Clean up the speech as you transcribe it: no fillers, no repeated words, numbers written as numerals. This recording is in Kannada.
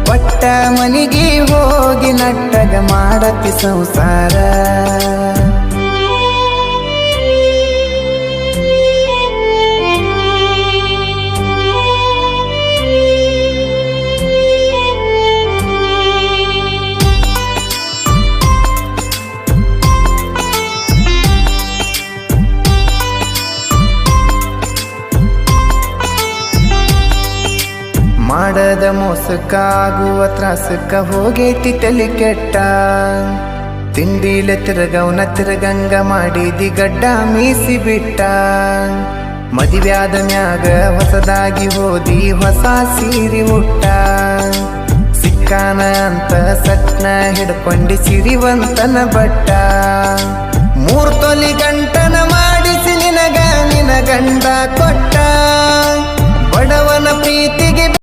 ಪಟ್ಟ ಮನಿಗೆ ಹೋಗಿ ನಟ್ಟಗ ಮಾಡತಿ ಸಂಸಾರ. ಮಾಡದ ಮೋಸಕ್ಕ ಆಗುವ ತ್ರಾಸಕ್ಕ ಹೋಗೈತಿ ತಲೆ ಕೆಟ್ಟ. ತಿಂಡಿಲೆ ತಿರುಗವನ ತಿರುಗಂಗ ಮಾಡಿದಿ ಗಡ್ಡ ಮೀಸಿ ಬಿಟ್ಟ. ಮದುವ್ಯಾದ ಮ್ಯಾಗ ಹೊಸದಾಗಿ ಹೋದಿ ಹೊಸ ಸೀರಿ ಉಟ್ಟ. ಸಿಕ್ಕಾನ ಅಂತ ಸಟ್ನ ಹಿಡ್ಕೊಂಡಿ ಸಿರಿವಂತನ ಬಟ್ಟ. 3 ತೊಲಿ ಗಂಟನ ಮಾಡಿಸಿ ನಿನಗ ನಿನ ಗಂಡ ಕೊಟ್ಟ. ಬಡವನ ಪ್ರೀತಿಗೆ